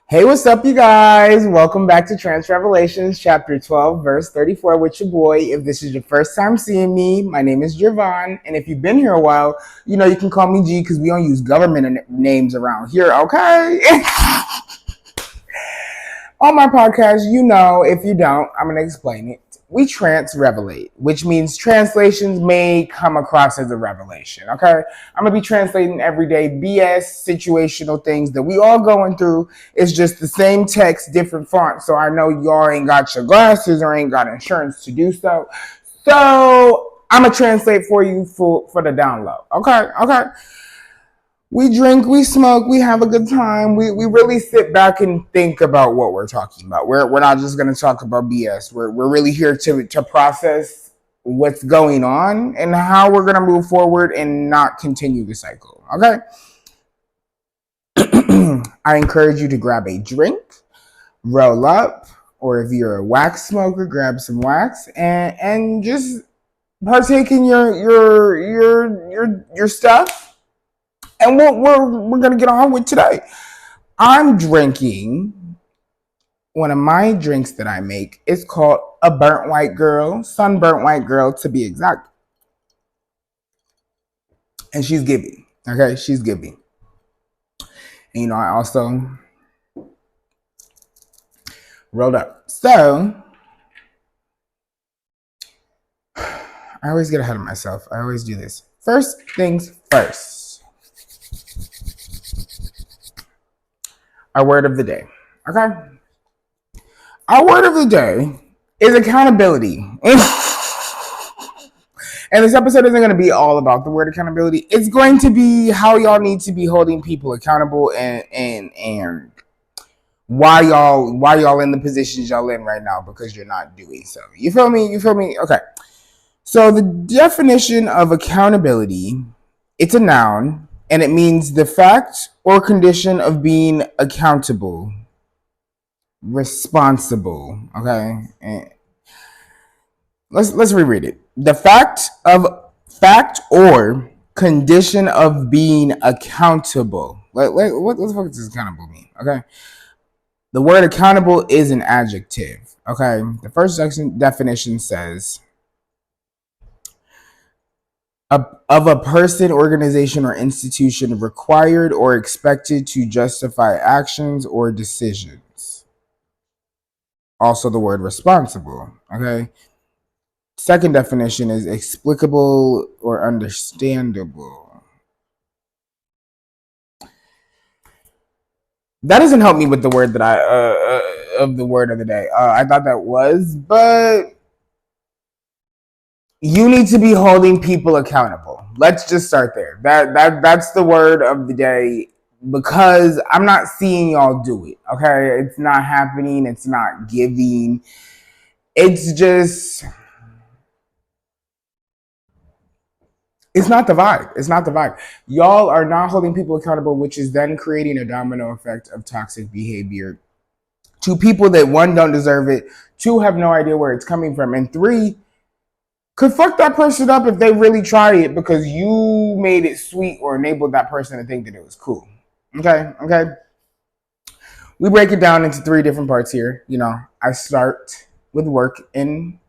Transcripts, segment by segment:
Hey, what's up, you guys? Welcome back to Trans Revelations, chapter 12, verse 34, with your boy. If this is your first time seeing me, my name is Javon. And if you've been here a while, you can call me G because we don't use government names around here, okay? On my podcast, if you don't, I'm going to explain it. We trans-revelate, which means translations may come across as a revelation, okay? I'm going to be translating everyday BS situational things that we all going through. It's just the same text, different font, so I know y'all ain't got your glasses or ain't got insurance to do so. So I'm going to translate for you for the download, okay? We drink, we smoke, we have a good time. We really sit back and think about what we're talking about. We're not just going to talk about BS. We're really here to process what's going on and how we're going to move forward and not continue the cycle. Okay? I encourage you to grab a drink, roll up, or if you're a wax smoker, grab some wax and just partake in your stuff. And we're gonna get on with today. I'm drinking one of my drinks that I make. It's called a burnt white girl, sunburnt white girl to be exact. And she's giving. Okay, she's giving. And I also rolled up. So I always get ahead of myself. I always do this. First things first. Our word of the day. Okay? Our word of the day is accountability. And this episode isn't going to be all about the word accountability. It's going to be how y'all need to be holding people accountable and why y'all in the positions y'all in right now because you're not doing so. You feel me? Okay. So the definition of accountability, it's a noun and it means the fact or condition of being accountable, responsible. Okay. And let's reread it. The fact or condition of being accountable. What the fuck does accountable mean? Okay. The word accountable is an adjective. Okay. The first definition says of a person, organization, or institution required or expected to justify actions or decisions. Also the word responsible. Okay. Second definition is explicable or understandable. That doesn't help me with the word that of the word of the day. I thought that was, but you need to be holding people accountable. Let's just start there. That's the word of the day because I'm not seeing y'all do it. Okay, it's not happening. It's not giving. It's just. It's not the vibe. It's not the vibe. Y'all are not holding people accountable, which is then creating a domino effect of toxic behavior to people that, one, don't deserve it, two, have no idea where it's coming from, and three, could fuck that person up if they really try it because you made it sweet or enabled that person to think that it was cool. Okay? We break it down into three different parts here. I start with work in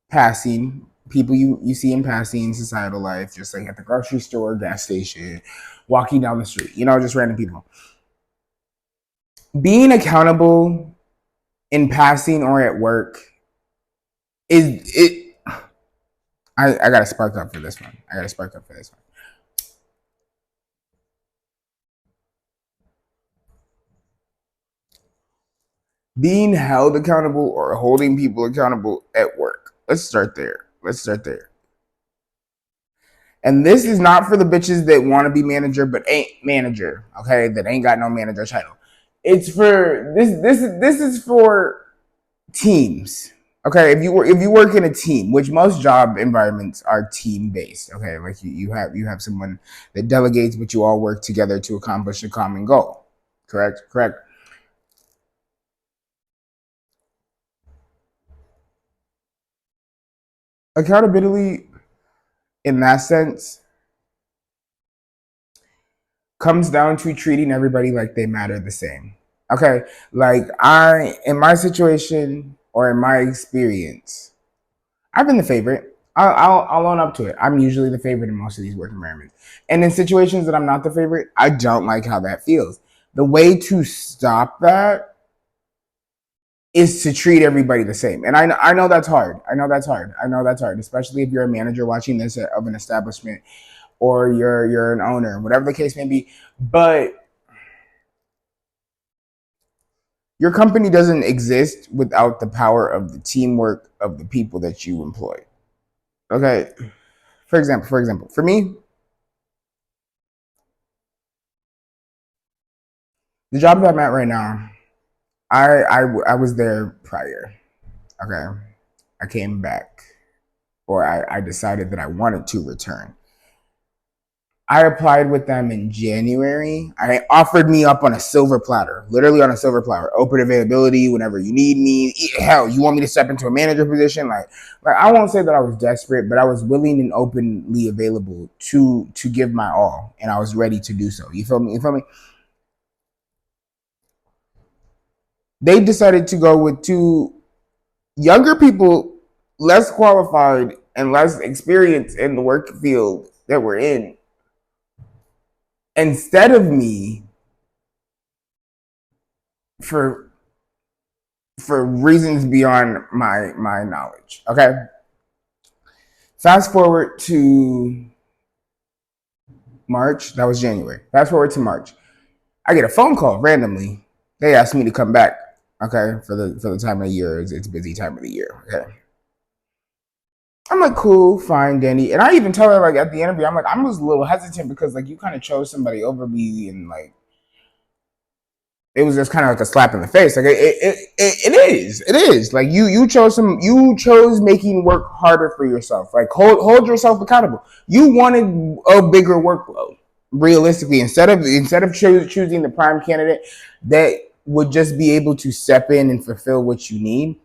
passing, people you see in passing societal life, just like at the grocery store, gas station, walking down the street, just random people. Being accountable in passing or at work is it. I gotta spark up for this one. Being held accountable or holding people accountable at work. Let's start there. And this is not for the bitches that want to be manager but ain't manager, okay? That ain't got no manager title. It's for this is for teams. Okay, if you work in a team, which most job environments are team based, okay, like you have someone that delegates, but you all work together to accomplish a common goal. Correct. Accountability in that sense comes down to treating everybody like they matter the same. Okay, like I in my situation or in my experience, I've been the favorite. I'll own up to it. I'm usually the favorite in most of these work environments. And in situations that I'm not the favorite, I don't like how that feels. The way to stop that is to treat everybody the same. And I know that's hard. I know that's hard. I know that's hard, especially if you're a manager watching this of an establishment or you're an owner, whatever the case may be. But your company doesn't exist without the power of the teamwork of the people that you employ. Okay. For example, for me, the job that I'm at right now, I was there prior. Okay. I came back, or I decided that I wanted to return. I applied with them in January. I offered me up on a silver platter, literally on a silver platter, open availability whenever you need me. Hell, you want me to step into a manager position? Like I won't say that I was desperate, but I was willing and openly available to give my all, and I was ready to do so. You feel me? You feel me? They decided to go with two younger people, less qualified and less experienced in the work field that we're in, instead of me for reasons beyond my knowledge. Okay. Fast forward to March. That was January. Fast forward to March. I get a phone call randomly. They asked me to come back. Okay, for the time of the year. It's busy time of the year. Okay. I'm like, cool, fine, Danny. And I even tell her, like, at the interview, I'm like, I'm just a little hesitant because, like, you kind of chose somebody over me, and like it was just kind of like a slap in the face. Like it is like you chose making work harder for yourself. Like hold yourself accountable. You wanted a bigger workload. Realistically, instead of choosing the prime candidate that would just be able to step in and fulfill what you need,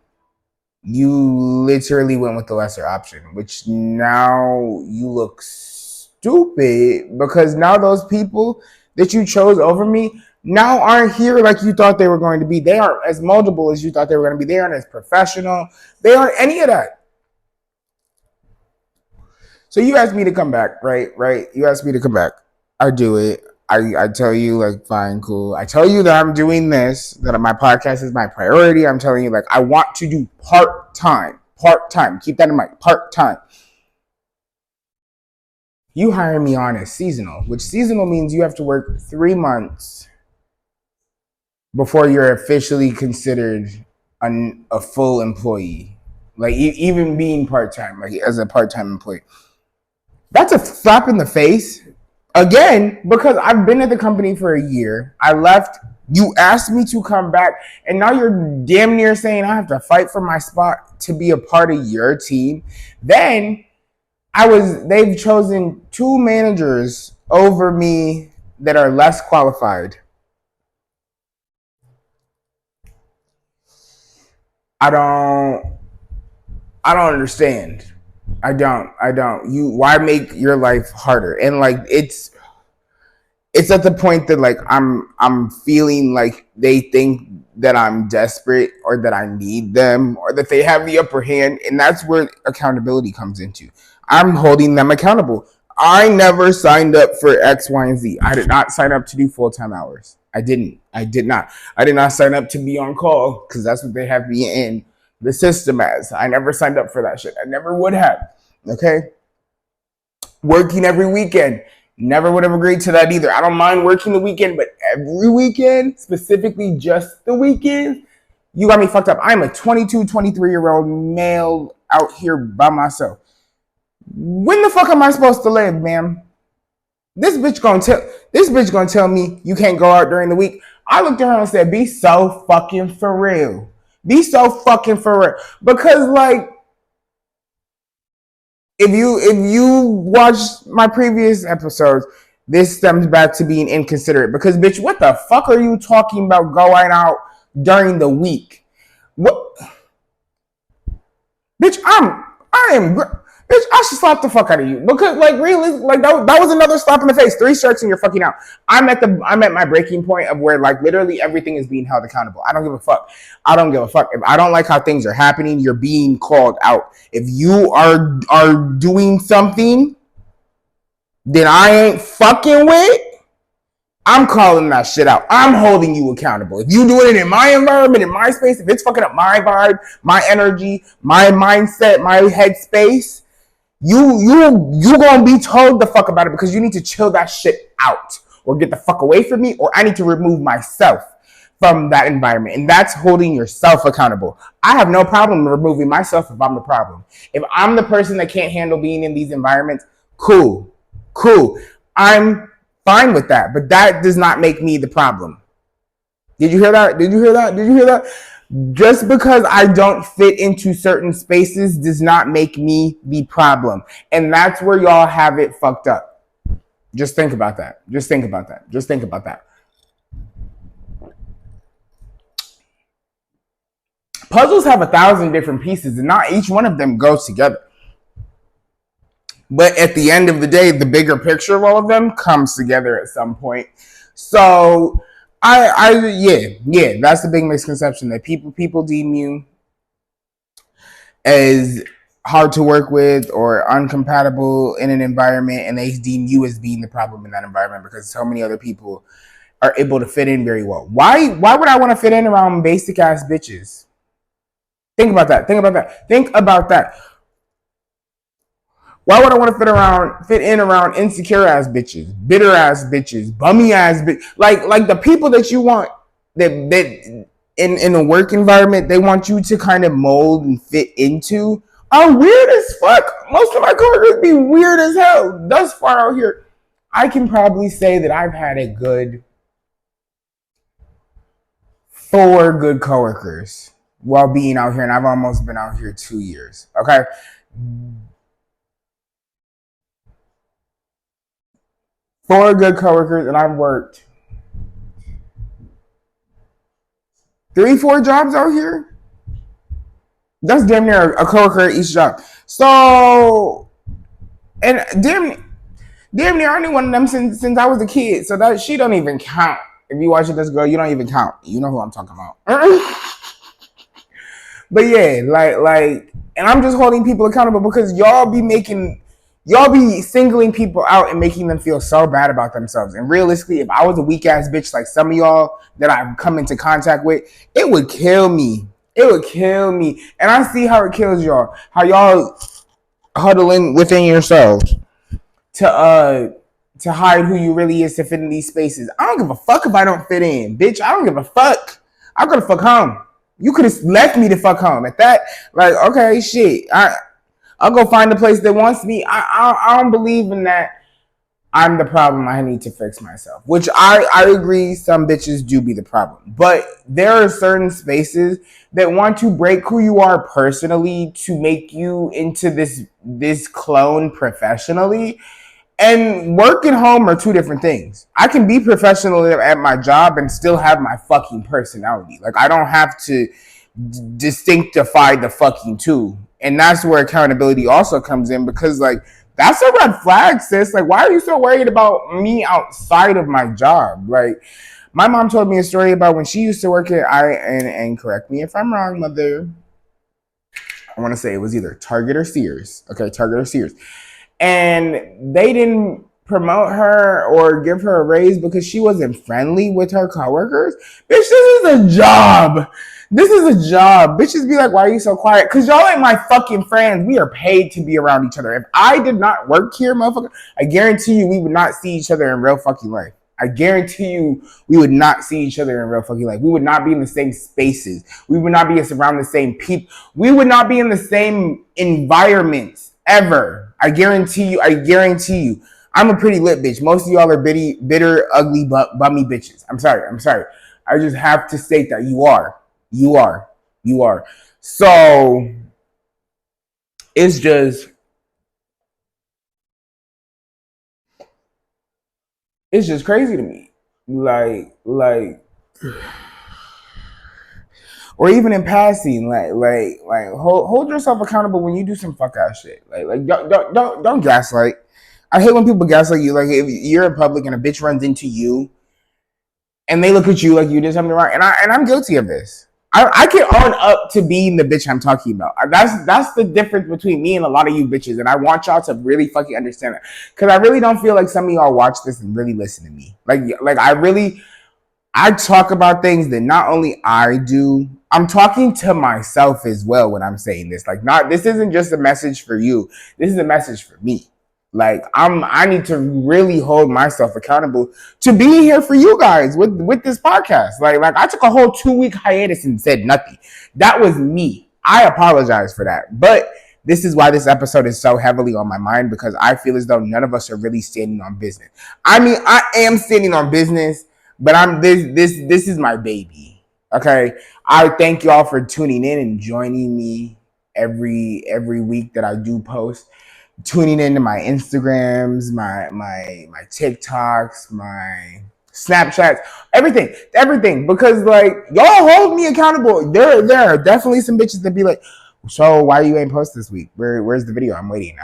you literally went with the lesser option, which now you look stupid because now those people that you chose over me now aren't here like you thought they were going to be. They aren't as moldable as you thought they were going to be. They aren't as professional. They aren't any of that. So you asked me to come back, right? Right? You asked me to come back. I do it. I tell you, like, fine, cool. I tell you that I'm doing this, that my podcast is my priority. I'm telling you, like, I want to do part time. Part time. Keep that in mind. Part time. You hire me on as seasonal, which seasonal means you have to work 3 months before you're officially considered a full employee. Like, even being part time, like, as a part time employee. That's a slap in the face. Again, because I've been at the company for a year. I left. You asked me to come back, and now you're damn near saying I have to fight for my spot to be a part of your team. Then they've chosen two managers over me that are less qualified. I don't I don't understand. I don't. Why make your life harder? And like it's at the point that like I'm feeling like they think that I'm desperate or that I need them or that they have the upper hand, and that's where accountability comes into. I'm holding them accountable. I never signed up for X, Y, and Z. I did not sign up to do full-time hours. I didn't. I did not. I did not sign up to be on call because that's what they have me in the system as. I never signed up for that shit. I never would have. Okay? Working every weekend. Never would have agreed to that either. I don't mind working the weekend, but every weekend, specifically just the weekend, you got me fucked up. I'm a 22, 23-year-old male out here by myself. When the fuck am I supposed to live, ma'am? This bitch gonna tell me you can't go out during the week. I looked at her and said, be so fucking for real. Be so fucking for real. Because like if you watch my previous episodes, this stems back to being inconsiderate. Because bitch, what the fuck are you talking about going out during the week? What, bitch? I am. Bitch, I should slap the fuck out of you because, like, really, like that was another slap in the face. 3 strikes and you're fucking out. I'm at my breaking point of where, like, literally everything is being held accountable. I don't give a fuck. I don't give a fuck. If I don't like how things are happening, you're being called out. If you are doing something that I ain't fucking with, I'm calling that shit out. I'm holding you accountable. If you do it in my environment, in my space, if it's fucking up my vibe, my energy, my mindset, my headspace, you gonna be told the fuck about it because you need to chill that shit out or get the fuck away from me, or I need to remove myself from that environment. And that's holding yourself accountable. I have no problem removing myself if I'm the problem. If I'm the person that can't handle being in these environments, cool. I'm fine with that, but that does not make me the problem. Did you hear that? Just because I don't fit into certain spaces does not make me the problem. And that's where y'all have it fucked up. Just think about that. Puzzles have 1,000 different pieces, and not each one of them goes together. But at the end of the day, the bigger picture of all of them comes together at some point. So yeah, that's the big misconception that people deem you as hard to work with or uncompatible in an environment, and they deem you as being the problem in that environment because so many other people are able to fit in very well. Why would I want to fit in around basic ass bitches? Think about that. Why would I want to fit in around insecure ass bitches, bitter ass bitches, bummy ass bitch? Like the people that you want that in a work environment, they want you to kind of mold and fit into are weird as fuck. Most of my coworkers be weird as hell. Thus far out here, I can probably say that I've had a good 4 good coworkers while being out here, and I've almost been out here 2 years. Okay. 4 good coworkers, and I've worked 3, 4 jobs out here. That's damn near a coworker at each job. So, and damn near I knew one of them since I was a kid. So that she don't even count. If you watching this girl, you don't even count. You know who I'm talking about. But yeah, like, and I'm just holding people accountable because y'all be singling people out and making them feel so bad about themselves. And realistically, if I was a weak ass bitch like some of y'all that I've come into contact with, it would kill me. And I see how it kills y'all. How y'all huddling within yourselves to hide who you really is to fit in these spaces. I don't give a fuck if I don't fit in, bitch. I don't give a fuck. I'm gonna fuck home. You could have left me to fuck home. At that, like, okay, shit. I'll go find a place that wants me. I don't believe in that. I'm the problem. I need to fix myself. Which I agree, some bitches do be the problem. But there are certain spaces that want to break who you are personally to make you into this clone professionally. And work and home are 2 different things. I can be professional at my job and still have my fucking personality. Like, I don't have to distinctify the fucking 2. And that's where accountability also comes in because, like, that's a red flag, sis. Like, why are you so worried about me outside of my job? Like, my mom told me a story about when she used to work at and correct me if I'm wrong, mother. I want to say it was either Target or Sears. Okay, Target or Sears. And they didn't promote her or give her a raise because she wasn't friendly with her coworkers. Bitch, this is a job. Bitches be like, why are you so quiet? Because y'all ain't my fucking friends. We are paid to be around each other. If I did not work here, motherfucker, I guarantee you we would not see each other in real fucking life. I guarantee you we would not see each other in real fucking life. We would not be in the same spaces. We would not be around the same people. We would not be in the same environments ever. I guarantee you. I'm a pretty lit bitch. Most of y'all are bitter, ugly, bummy bitches. I'm sorry. I just have to state that you are. So it's just crazy to me. Like or even in passing, hold yourself accountable when you do some fuck ass shit. Don't gaslight. I hate when people gaslight you. Like if you're in public and a bitch runs into you and they look at you like you did something wrong, and I'm guilty of this. I can own up to being the bitch I'm talking about. That's the difference between me and a lot of you bitches, and I want y'all to really fucking understand that, because I really don't feel like some of y'all watch this and really listen to me. I talk about things that not only I do, I'm talking to myself as well when I'm saying this. Like, not this isn't just a message for you. This is a message for me. Like, I need to really hold myself accountable to being here for you guys with this podcast. Like I took a whole 2-week hiatus and said nothing. That was me. I apologize for that. But this is why this episode is so heavily on my mind, because I feel as though none of us are really standing on business. I mean, I am standing on business, but this is my baby. Okay. I thank y'all for tuning in and joining me every week that I do post. Tuning into my Instagrams, my TikToks, my Snapchats, everything. Because like y'all hold me accountable. There are definitely some bitches that be like, so why you ain't post this week? Where's the video? I'm waiting.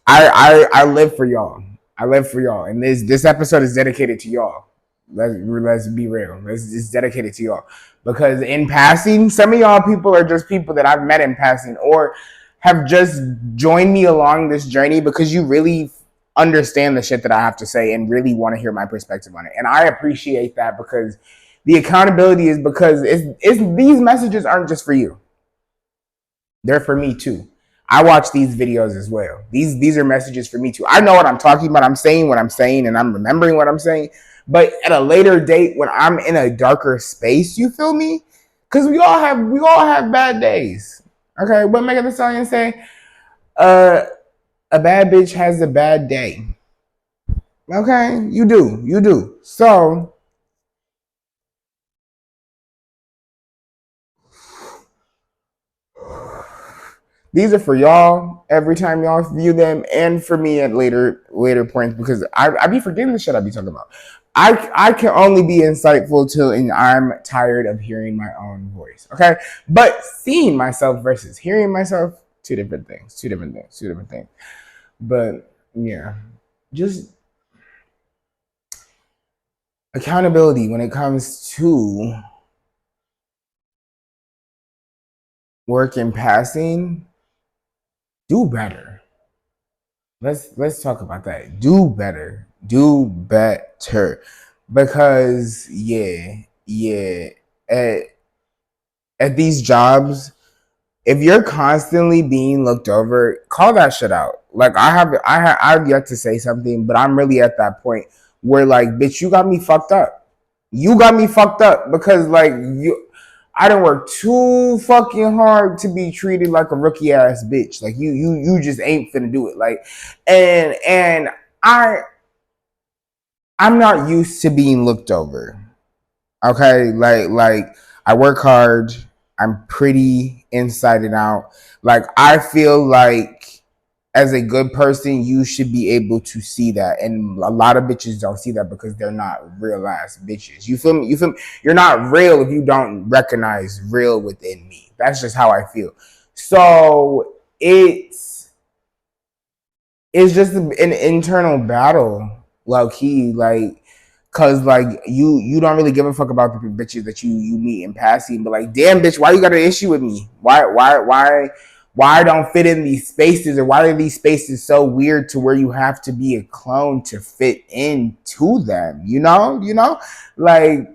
I live for y'all. I live for y'all, and this episode is dedicated to y'all. Let's be real. It's dedicated to y'all, because in passing, some of y'all people are just people that I've met in passing, or have just joined me along this journey because you really understand the shit that I have to say and really want to hear my perspective on it, and I appreciate that, because the accountability is because it's these messages aren't just for you. They're for me too. I watch these videos as well. These are messages for me too. I know what I'm talking about. I'm saying what I'm saying, and I'm remembering what I'm saying. But at a later date, when I'm in a darker space, you feel me? Because we all have bad days. Okay, what Megan Thee Stallion say? A bad bitch has a bad day. Okay, you do. So these are for y'all every time y'all view them, and for me at later points, because I be forgetting the shit I be talking about. I can only be insightful till and I'm tired of hearing my own voice. Okay, but seeing myself versus hearing myself, two different things. Two different things. But yeah, just accountability when it comes to work and passing. Do better. Let's talk about that. Do better. Because yeah. At at these jobs, if you're constantly being looked over, call that shit out. Like I've yet to say something, but I'm really at that point where like, bitch, you got me fucked up. You got me fucked up because like I didn't work too fucking hard to be treated like a rookie ass bitch. Like you just ain't finna do it. Like, and I'm not used to being looked over. Okay, like I work hard. I'm pretty inside and out. Like I feel like as a good person, you should be able to see that, and a lot of bitches don't see that because they're not real ass bitches. You feel me? You're not real if you don't recognize real within me. That's just how I feel. So it's just an internal battle, low key, like, cause like you don't really give a fuck about the bitches that you meet in passing, but like, damn bitch, why you got an issue with me? Why I don't fit in these spaces, or why are these spaces so weird to where you have to be a clone to fit into them? Like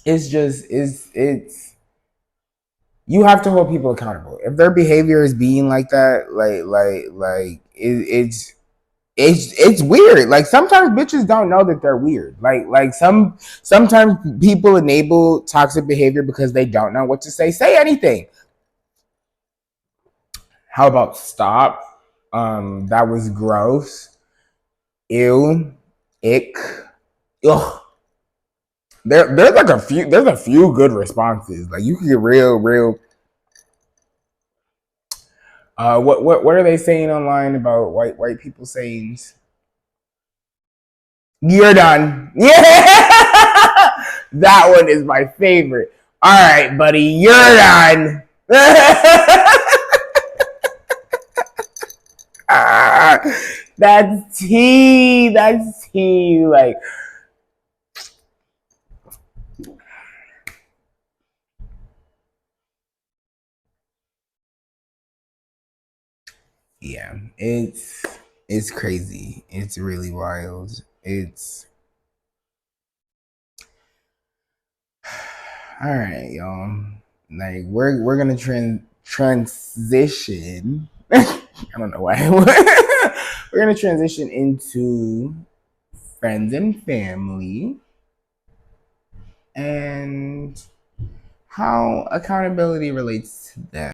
it's you have to hold people accountable if their behavior is being like that. It's weird. Like sometimes bitches don't know that they're weird. Sometimes people enable toxic behavior because they don't know what to say. Say anything. How about stop? That was gross. Ew. Ick. Ugh. There's a few good responses. Like you can get real. What are they saying online about white people sayings? You're done. Yeah. That one is my favorite. All right, buddy, you're done. That's tea. That's tea. Like, yeah, it's crazy. It's really wild. It's all right, y'all. Like we're gonna transition. I don't know why. We're gonna transition into friends and family and how accountability relates to them.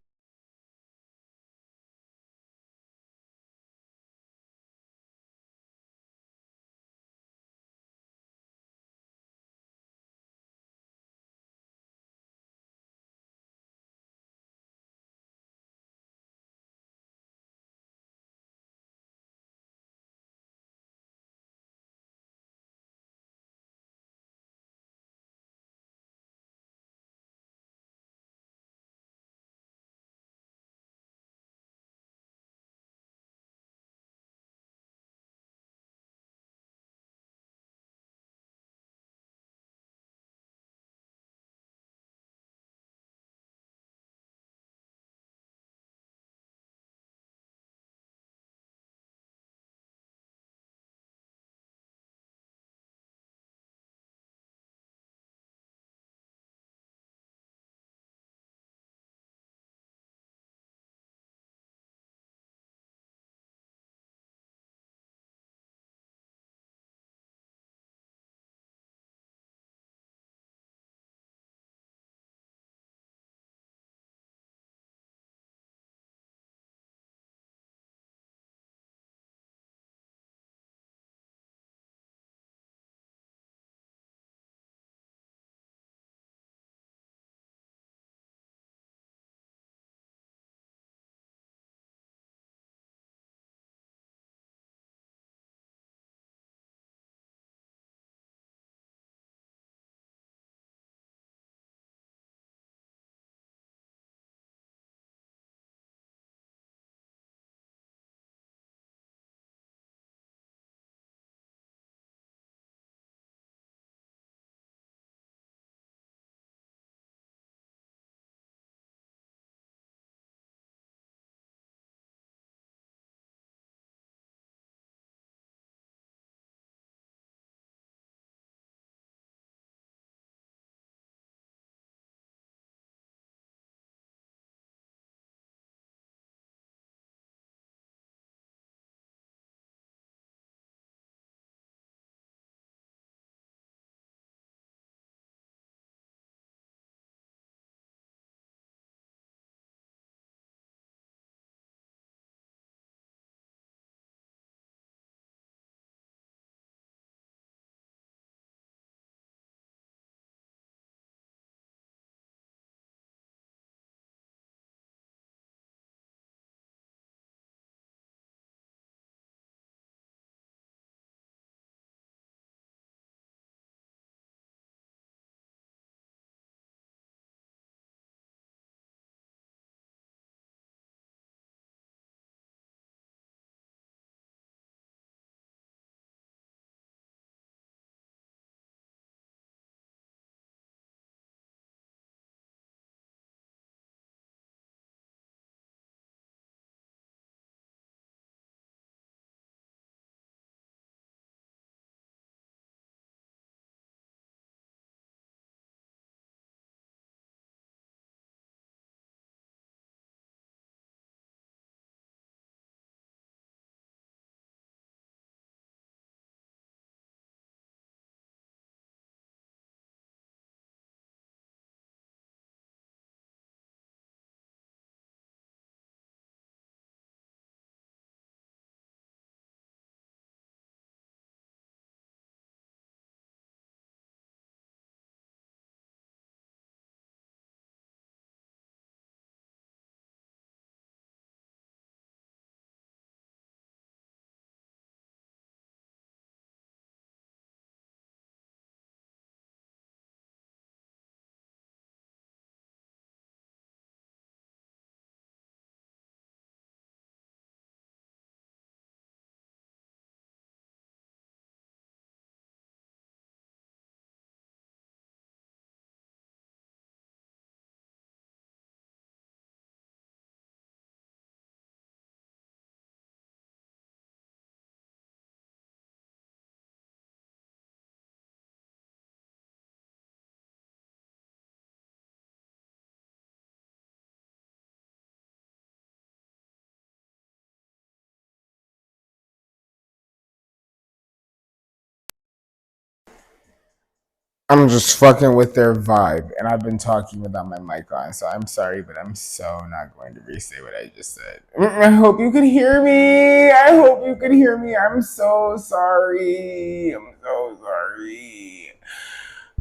I'm just fucking with their vibe, and I've been talking without my mic on, so I'm sorry, but I'm so not going to re-say what I just said. I hope you could hear me. I hope you could hear me. I'm so sorry. I'm so sorry.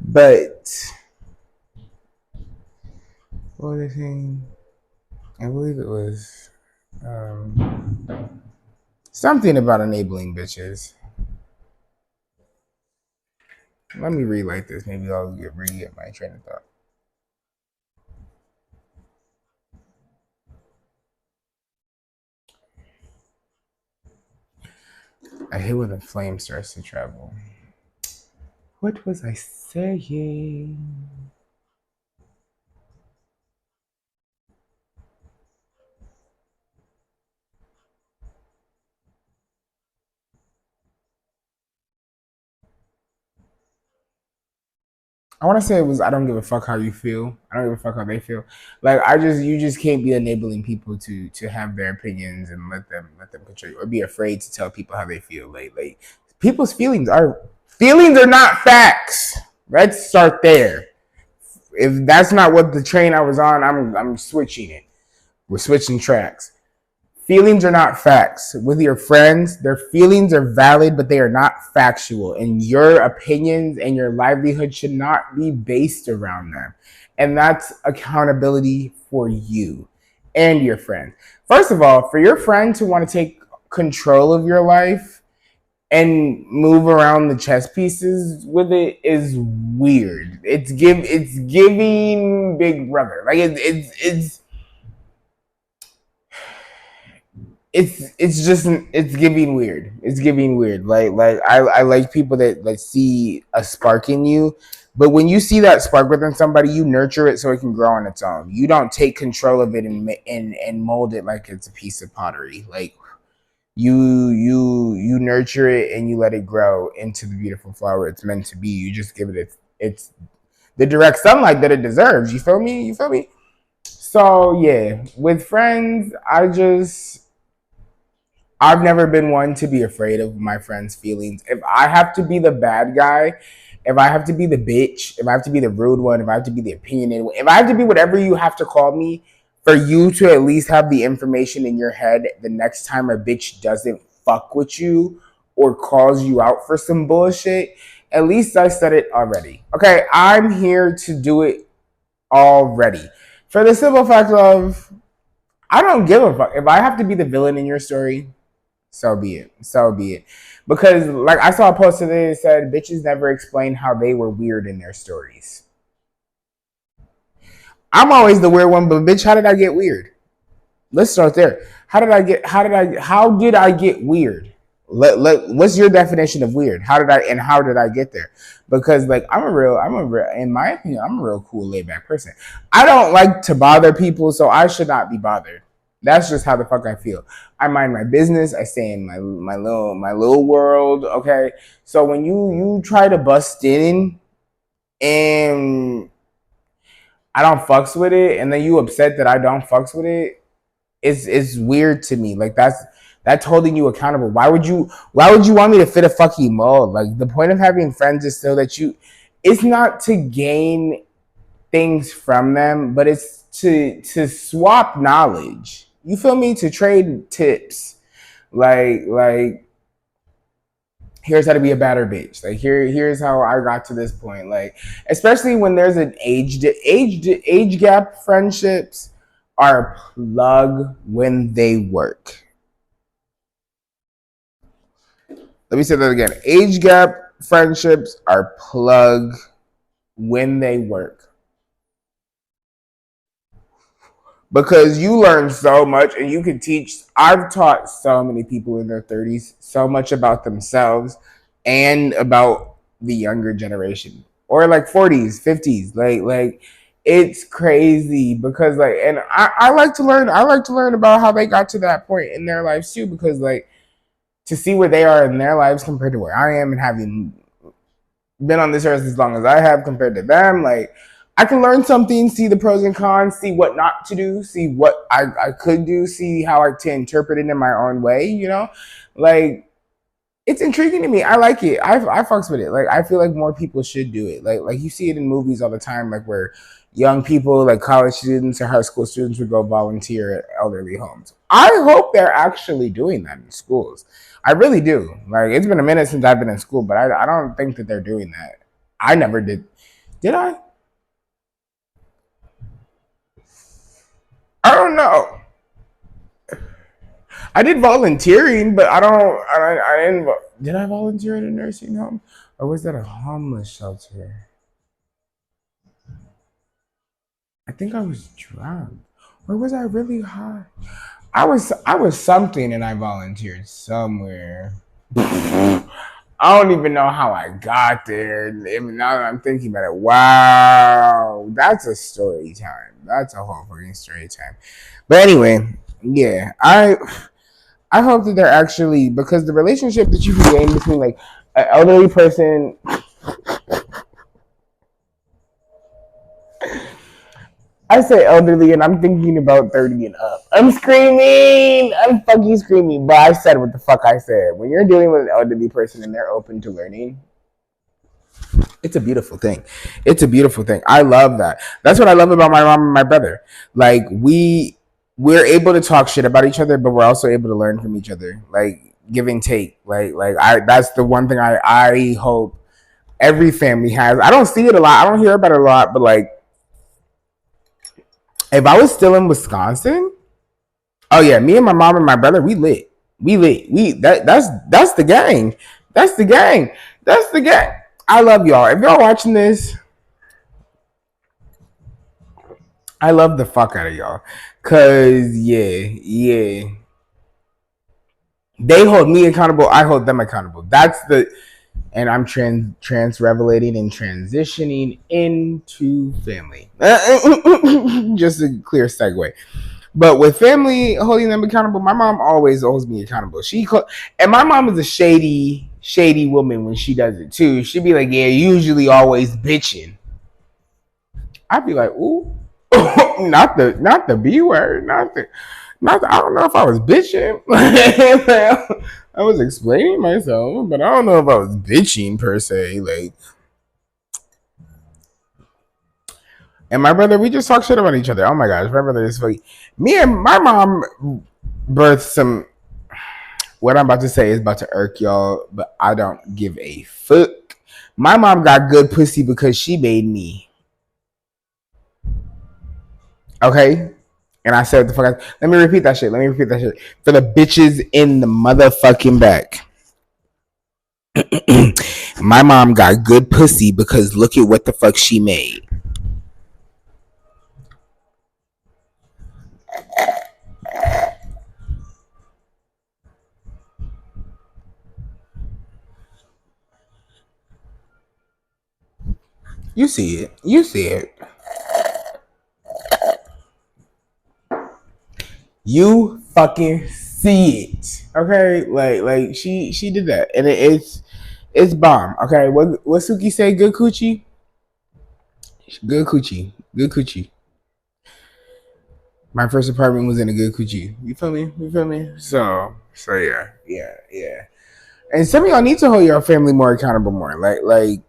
But what was I saying? I believe it was something about enabling bitches. Let me relight this. Maybe I'll get my train of thought. I hate when the flame starts to travel. What was I saying? I want to say it was I don't give a fuck how you feel. I don't give a fuck how they feel. Like you just can't be enabling people to have their opinions and let them control you or be afraid to tell people how they feel. Like people's feelings are not facts. Let's start there. If that's not what the train I was on, I'm switching it. We're switching tracks. Feelings are not facts. With your friends, their feelings are valid, but they are not factual. And your opinions and your livelihood should not be based around them. And that's accountability for you and your friends. First of all, for your friend to want to take control of your life and move around the chess pieces with it is weird. It's giving Big Brother. Like it's just it's giving weird. It's giving weird. Like I like people that like see a spark in you, but when you see that spark within somebody, you nurture it so it can grow on its own. You don't take control of it and mold it like it's a piece of pottery. Like you nurture it and you let it grow into the beautiful flower it's meant to be. You just give it its the direct sunlight that it deserves. You feel me? You feel me? So yeah, with friends, I've never been one to be afraid of my friends' feelings. If I have to be the bad guy, if I have to be the bitch, if I have to be the rude one, if I have to be the opinionated one, if I have to be whatever you have to call me for you to at least have the information in your head the next time a bitch doesn't fuck with you or calls you out for some bullshit, at least I said it already. Okay, I'm here to do it already. For the simple fact of, I don't give a fuck. If I have to be the villain in your story, so be it. So be it. Because like I saw a post today that said bitches never explain how they were weird in their stories. I'm always the weird one, but bitch, how did I get weird? Let's start there. How did I get weird? What's your definition of weird? How did I get there? Because like in my opinion, I'm a real cool laid back person. I don't like to bother people, so I should not be bothered. That's just how the fuck I feel. I mind my business. I stay in my little world. Okay. So when you try to bust in and I don't fucks with it, and then you upset that I don't fucks with it, it's weird to me. Like that's holding you accountable. Why would you want me to fit a fucking mold? Like the point of having friends is so that it's not to gain things from them, but it's to swap knowledge. You feel me? To trade tips. Like here's how to be a better bitch. Like here's how I got to this point. Like especially when there's an age gap, friendships are a plug when they work. Let me say that again. Age gap friendships are plug when they work. Because you learn so much and you can teach. I've taught so many people in their 30s so much about themselves and about the younger generation or like 40s 50s like it's crazy because like and I like to learn about how they got to that point in their lives too, because like to see where they are in their lives compared to where I am and having been on this earth as long as I have compared to them, like I can learn something, see the pros and cons, see what not to do, see what I could do, see how I to interpret it in my own way, you know? Like it's intriguing to me. I like it. I fucks with it. Like I feel like more people should do it. Like you see it in movies all the time, like where young people, like college students or high school students, would go volunteer at elderly homes. I hope they're actually doing that in schools. I really do. Like it's been a minute since I've been in school, but I don't think that they're doing that. I never did. Did I? I don't know. I did volunteering, but I didn't. Did I volunteer at a nursing home, or was that a homeless shelter? I think I was drunk, or was I really high? I was something, and I volunteered somewhere. I don't even know how I got there. Even now that I'm thinking about it, wow, that's a story time. That's a whole fucking story time. But anyway, yeah, I hope that they're actually, because the relationship that you can gain between like an elderly person. I say elderly and I'm thinking about 30 and up. I'm screaming. I'm fucking screaming. But I said what the fuck I said. When you're dealing with an elderly person and they're open to learning, it's a beautiful thing. It's a beautiful thing. I love that. That's what I love about my mom and my brother. Like we're able to talk shit about each other, but we're also able to learn from each other. Like give and take. Like I that's the one thing I hope every family has. I don't see it a lot. I don't hear about it a lot, but like if I was still in Wisconsin, oh yeah, me and my mom and my brother, we lit. We lit. That's the gang. That's the gang. That's the gang. I love y'all. If y'all watching this, I love the fuck out of y'all. Cause yeah. They hold me accountable. I hold them accountable. That's the and I'm trans revelating and transitioning into family. Just a clear segue. But with family holding them accountable, my mom always holds me accountable. And my mom is a shady woman when she does it too. She'd be like, "Yeah, usually always bitching." I'd be like, "Ooh, not the B word, not the, I don't know if I was bitching." I was explaining myself, but I don't know if I was bitching per se. Like, and my brother, we just talk shit about each other. Oh my gosh, my brother is funny. Me and my mom birthed some. What I'm about to say is about to irk y'all, but I don't give a fuck. My mom got good pussy because she made me. Okay? And I said the fuck. Let me repeat that shit. Let me repeat that shit. For the bitches in the motherfucking back. My mom got good pussy because look at what the fuck she made. You see it. You see it. You fucking see it. Okay? Like she did that. And it's bomb. Okay? What Suki say? Good coochie? Good coochie. Good coochie. My first apartment was in a good coochie. You feel me? You feel me? So yeah. And some of y'all need to hold your family more accountable more. Like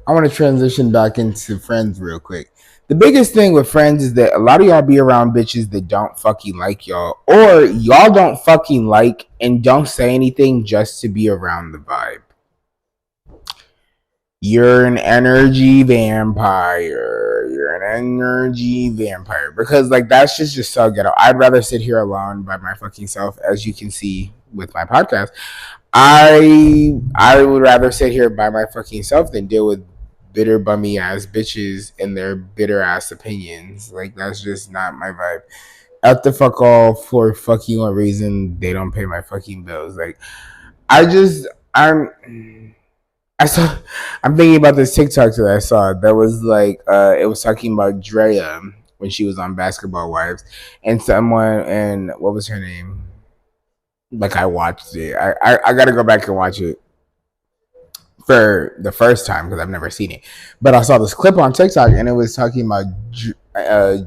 I want to transition back into friends real quick. The biggest thing with friends is that a lot of y'all be around bitches that don't fucking like y'all, or y'all don't fucking like and don't say anything just to be around the vibe. You're an energy vampire. You're an energy vampire. Because like that's just so ghetto. I'd rather sit here alone by my fucking self, as you can see with my podcast. I would rather sit here by my fucking self than deal with bitter bummy ass bitches and their bitter ass opinions. Like that's just not my vibe. Out the fuck all for fucking what reason they don't pay my fucking bills. Like I just I saw. I'm thinking about this TikTok that I saw. That was like, it was talking about Drea when she was on Basketball Wives, and someone, and what was her name? Like I watched it. I gotta go back and watch it for the first time because I've never seen it. But I saw this clip on TikTok, and it was talking about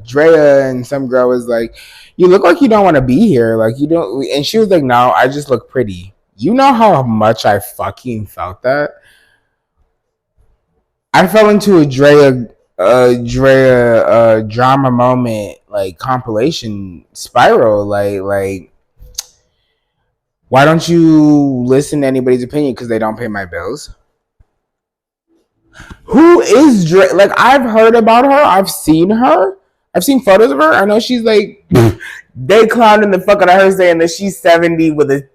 Drea and some girl was like, "You look like you don't want to be here. Like you don't." And she was like, "No, I just look pretty." You know how much I fucking felt that. I fell into a Drea drama moment like compilation spiral. Why don't you listen to anybody's opinion because they don't pay my bills? Who is Dre? Like I've heard about her. I've seen her. I've seen photos of her. I know she's like they clowning the fuck out of her saying that she's 70 with a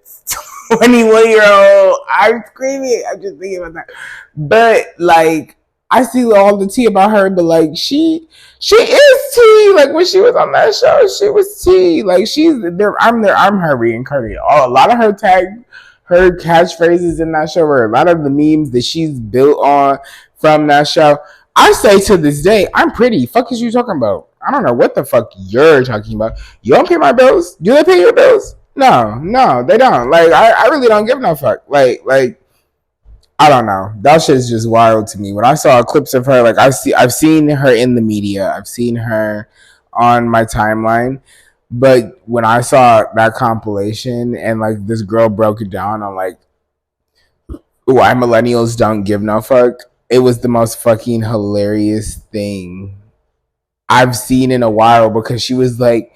21-year-old. I'm screaming. I'm just thinking about that. But like I see all the tea about her, but like she is tea. Like when she was on that show, she was tea. Like she's there. I'm her reincarnated. A lot of her catchphrases in that show, or a lot of the memes that she's built on from that show. I say to this day, I'm pretty. Fuck is you talking about? I don't know what the fuck you're talking about. You don't pay my bills? Do they pay your bills? No, they don't. Like I really don't give no fuck. Like I don't know. That shit is just wild to me. When I saw clips of her, like I've seen her in the media. I've seen her on my timeline. But when I saw that compilation and like this girl broke it down on like why millennials don't give no fuck, it was the most fucking hilarious thing I've seen in a while because she was like,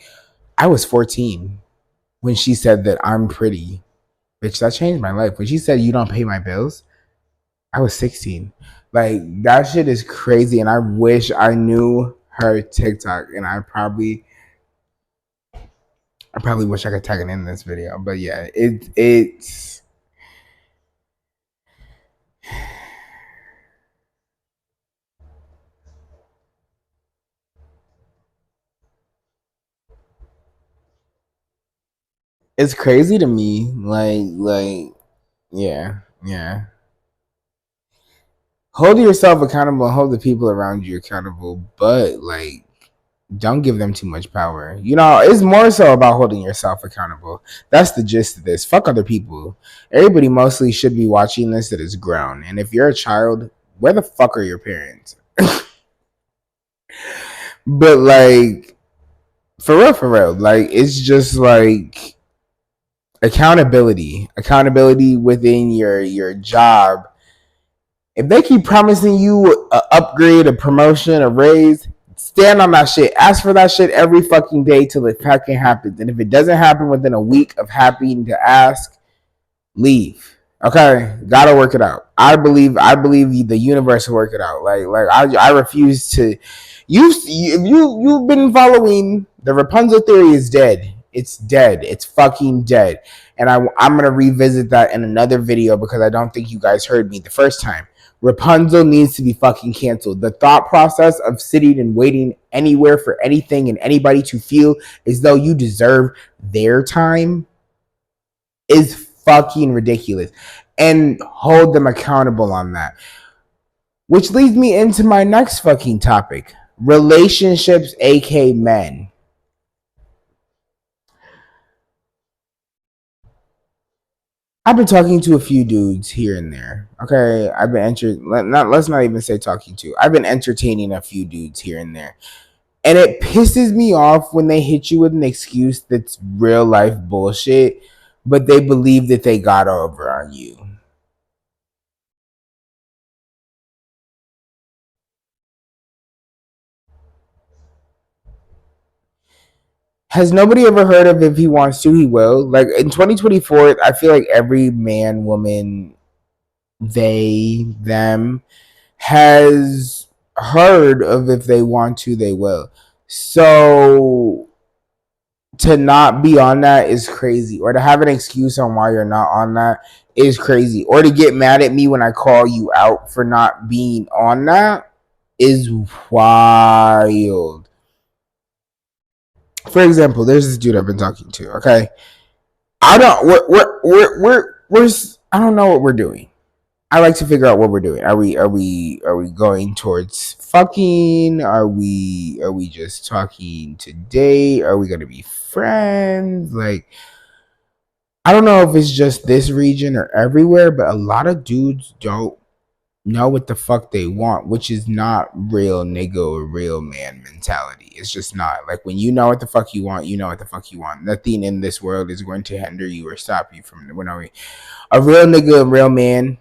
I was 14 when she said that I'm pretty. Bitch, that changed my life. When she said you don't pay my bills, I was 16. Like that shit is crazy and I wish I knew her TikTok and I probably wish I could tag it in this video. But yeah, it's crazy to me. Yeah. Hold yourself accountable and hold the people around you accountable, but like don't give them too much power. You know, it's more so about holding yourself accountable. That's the gist of this. Fuck other people. Everybody mostly should be watching this that is grown. And if you're a child, where the fuck are your parents? But like for real, like it's just like accountability within your job. If they keep promising you a upgrade, a promotion, a raise, stand on that shit. Ask for that shit every fucking day till it fucking happens. And if it doesn't happen within a week of having to ask, leave. Okay, gotta work it out. I believe the universe will work it out. I refuse to. You've been following the Rapunzel theory is dead. It's dead. It's fucking dead. And I'm gonna revisit that in another video because I don't think you guys heard me the first time. Rapunzel needs to be fucking canceled. The thought process of sitting and waiting anywhere for anything and anybody to feel as though you deserve their time is fucking ridiculous. And hold them accountable on that. Which leads me into my next fucking topic. Relationships, aka men. I've been talking to a few dudes here and there. Okay, I've been let's not even say talking to. I've been entertaining a few dudes here and there. And it pisses me off when they hit you with an excuse that's real life bullshit, but they believe that they got over on you. Has nobody ever heard of if he wants to, he will? Like in 2024, I feel like every man, woman, they, them has heard of if they want to, they will. So to not be on that is crazy, or to have an excuse on why you're not on that is crazy, or to get mad at me when I call you out for not being on that is wild. For example, there's this dude I've been talking to. Okay, I don't. We're I don't know what we're doing. I like to figure out what we're doing. Are we going towards fucking? Are we just talking today? Are we gonna be friends? Like I don't know if it's just this region or everywhere, but a lot of dudes don't know what the fuck they want, which is not real nigga or real man mentality. It's just not. Like when you know what the fuck you want, you know what the fuck you want. Nothing in this world is going to hinder you or stop you from knowing. A real nigga, a real man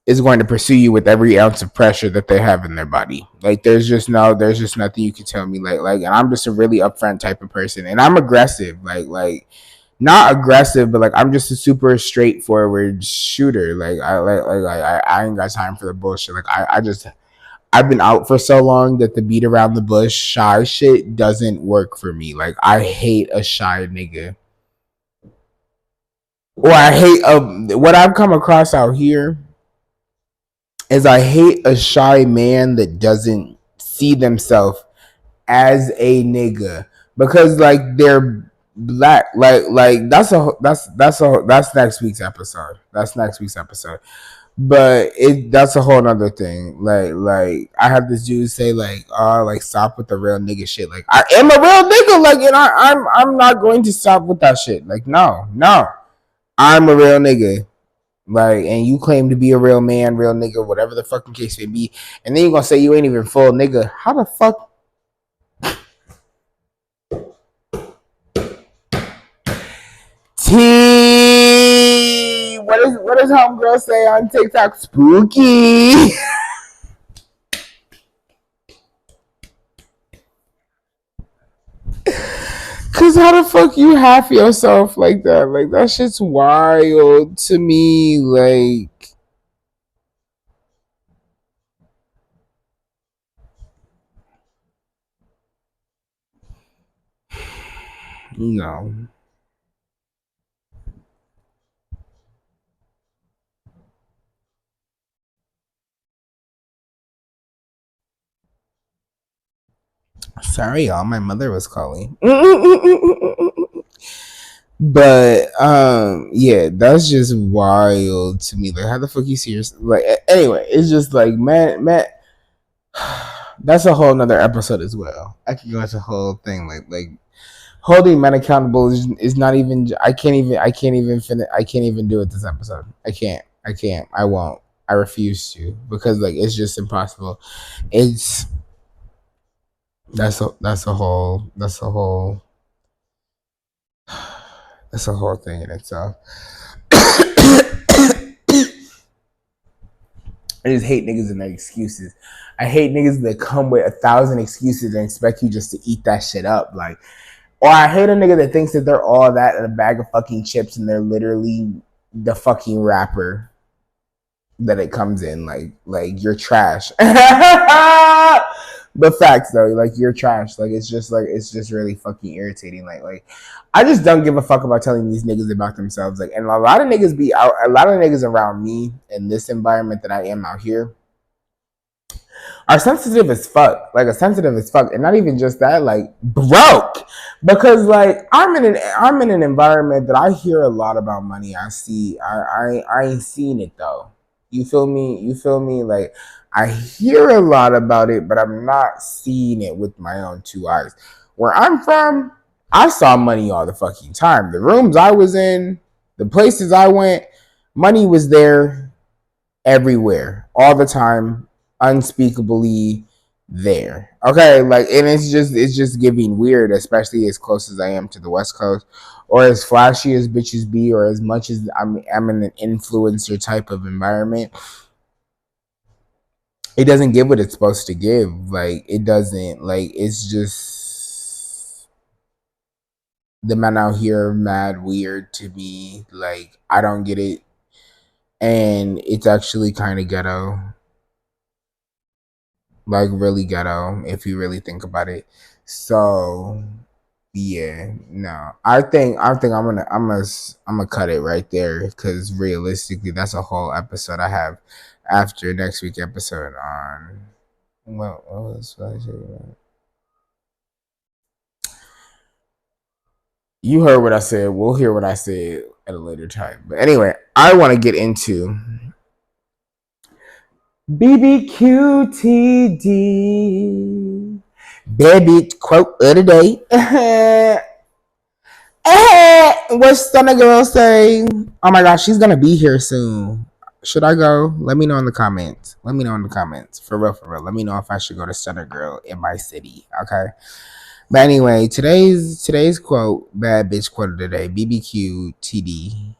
is going to pursue you with every ounce of pressure that they have in their body. Like there's just nothing you can tell me. And I'm just a really upfront type of person, and I'm aggressive. Not aggressive, but like I'm just a super straightforward shooter. I ain't got time for the bullshit. I've been out for so long that the beat around the bush shy shit doesn't work for me. Like I hate a shy nigga. Or I hate what I've come across out here is I hate a shy man that doesn't see themselves as a nigga because like they're black. That's next week's episode. That's next week's episode. But that's a whole nother thing. I have this dude say stop with the real nigga shit. Like I am a real nigga. And I'm not going to stop with that shit. Like no, I'm a real nigga. And you claim to be a real man, real nigga, whatever the fucking case may be, and then you're gonna say you ain't even full nigga. How the fuck? T. What does homegirl say on TikTok? Spooky. Cause how the fuck you half yourself like that? Like that shit's wild to me. No. Sorry, y'all. My mother was calling. But yeah, that's just wild to me. Like, how the fuck you serious? Anyway, it's just like man. That's a whole nother episode as well. I could go into a whole thing like holding men accountable is not even. I can't even finish. I can't even do it this episode. I can't. I won't. I refuse to because it's just impossible. It's that's a whole thing in itself. I just hate niggas and their excuses. I hate niggas that come with 1,000 excuses and expect you just to eat that shit up. Or I hate a nigga that thinks that they're all that in a bag of fucking chips and they're literally the fucking rapper that it comes in. You're trash. But facts though, you're trash. It's just really fucking irritating. I just don't give a fuck about telling these niggas about themselves. And a lot of niggas around me in this environment that I am out here are sensitive as fuck. And not even just that, broke. Because I'm in an environment that I hear a lot about money. I ain't seen it though. You feel me? I hear a lot about it, but I'm not seeing it with my own two eyes. Where I'm from, I saw money all the fucking time. The rooms I was in, the places I went, money was there everywhere, all the time, unspeakably there. Okay, and it's just giving weird, especially as close as I am to the West Coast, or as flashy as bitches be, or as much as I'm in an influencer type of environment. It doesn't give what it's supposed to give. It doesn't. It's just the men out here are mad weird to me. I don't get it, and it's actually kind of ghetto. Really ghetto if you really think about it. So yeah, no. I think I'm gonna cut it right there because realistically that's a whole episode I have after next week episode on what was I saying? You heard what I said. We'll hear what I said at a later time. But anyway, I want to get into BBQTD. Baby quote of the day. What's Stunner Girl say? Oh my gosh, she's gonna be here soon. Should I go? Let me know in the comments. Let me know in the comments. For real, for real. Let me know if I should go to Stunner Girl in my city. Okay. But anyway, today's quote, bad bitch quote of the day, BBQ TD,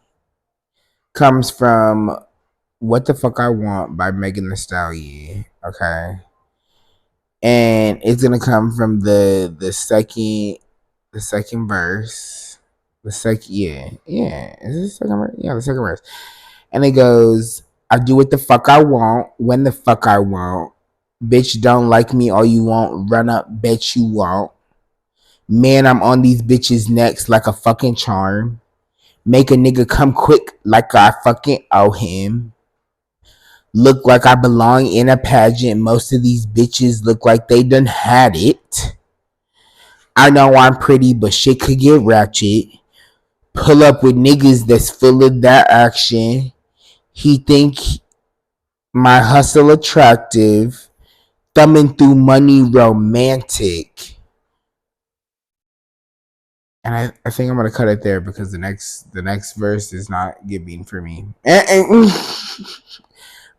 comes from What the Fuck I Want by Megan Thee Stallion. Okay. And it's gonna come from the second verse. Is this the second verse? Yeah, the second verse. And it goes, I do what the fuck I want, when the fuck I want. Bitch don't like me all you want, run up, bet you won't. Man, I'm on these bitches' necks like a fucking charm. Make a nigga come quick like I fucking owe him. Look like I belong in a pageant. Most of these bitches look like they done had it. I know I'm pretty, but shit could get ratchet. Pull up with niggas that's full of that action. He think my hustle attractive. Thumbing through money romantic. And I think I'm gonna cut it there because the next verse is not giving for me.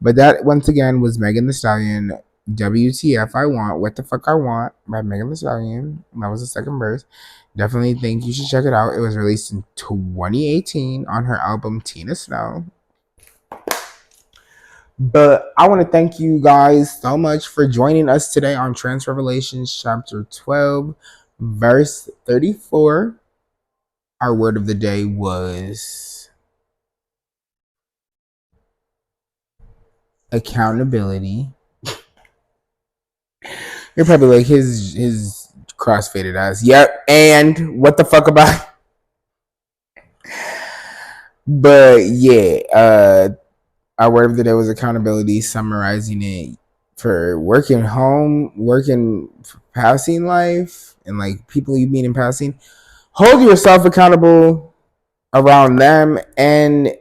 But that once again was Megan Thee Stallion. WTF I Want, What the Fuck I Want by Megan Thee Stallion. That was the second verse. Definitely think you should check it out. It was released in 2018 on her album Tina Snow. But I want to thank you guys so much for joining us today on Trans Revelations chapter 12, verse 34. Our word of the day was accountability. You're probably like his crossfaded ass. Yep. And what the fuck about? But yeah, our word of the day was accountability. Summarizing it for working home, working passing life, and like people you meet in passing. Hold yourself accountable around them and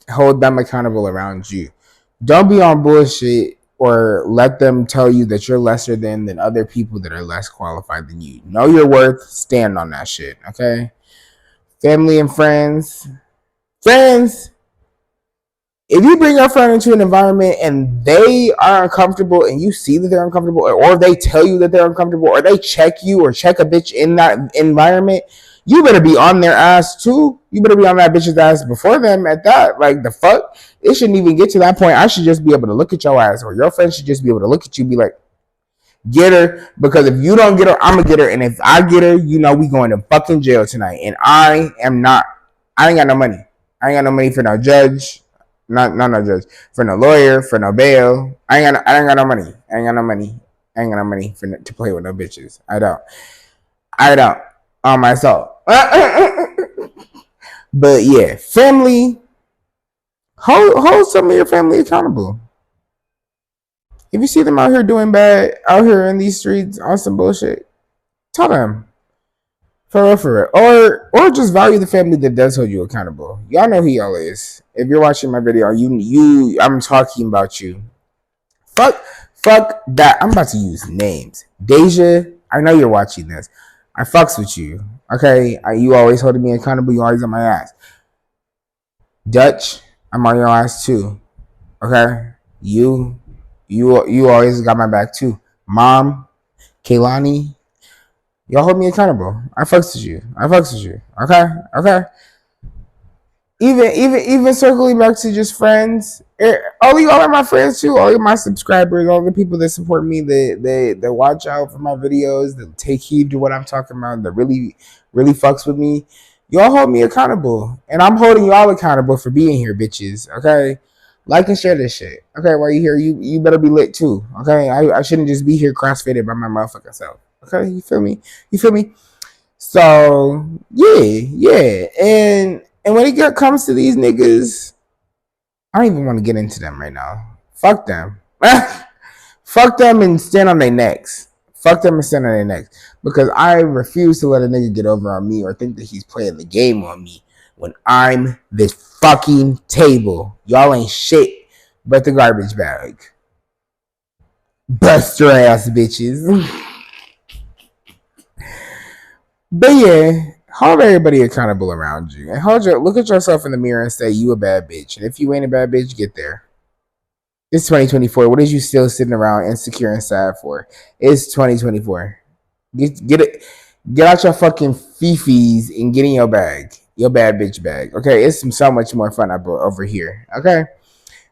hold them accountable around you. Don't be on bullshit or let them tell you that you're lesser than other people that are less qualified than you. Know your worth, stand on that shit, okay? Family and friends. Friends, if you bring your friend into an environment and they are uncomfortable and you see that they're uncomfortable, or they tell you that they're uncomfortable, or they check you or check a bitch in that environment, you better be on their ass too. You better be on that bitch's ass before them at that. Like, the fuck? It shouldn't even get to that point. I should just be able to look at your ass, or your friend should just be able to look at you and be like, get her, because if you don't get her, I'm gonna get her, and if I get her, we going to fucking jail tonight. And I ain't got no money. I ain't got no money for no judge, not no judge, for no lawyer, for no bail. I ain't got no money. I ain't got no money. I ain't got no money to play with no bitches. I don't. On my soul. But yeah, family, hold some of your family accountable. If you see them out here doing bad, out here in these streets on some bullshit, tell them. For real. Or just value the family that does hold you accountable. Y'all know who y'all is. If you're watching my video, I'm talking about you. Fuck that. I'm about to use names. Deja, I know you're watching this. I fucks with you. Okay? You always holding me accountable. You always on my ass. Dutch, I'm on your ass too. Okay? You always got my back too. Mom, Kaylani, y'all hold me accountable. I fucks with you. Okay. Even circling back to just friends. All of my friends too. All of my subscribers. All the people that support me. That watch out for my videos. That take heed to what I'm talking about. That really fucks with me. Y'all hold me accountable, and I'm holding y'all accountable for being here, bitches. Okay. Like and share this shit. Okay, while you here, you better be lit too. Okay, I shouldn't just be here crossfaded by my motherfucking self. Okay, you feel me? So yeah, and when it comes to these niggas, I don't even want to get into them right now. Fuck them. Fuck them and stand on their necks. Because I refuse to let a nigga get over on me or think that he's playing the game on me when I'm this fucking table. Y'all ain't shit but the garbage bag. Bust your ass, bitches. But yeah, hold everybody accountable around you, and look at yourself in the mirror and say you a bad bitch. And if you ain't a bad bitch, get there. It's 2024. What is you still sitting around insecure and sad for? It's 2024. Get it. Get out your fucking fifis and get in your bag, your bad bitch bag. Okay, it's so much more fun over here. Okay,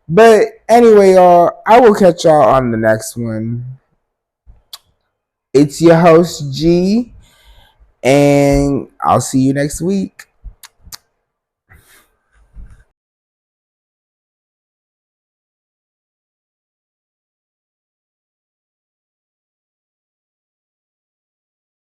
but anyway, y'all, I will catch y'all on the next one. It's your host G, and I'll see you next week.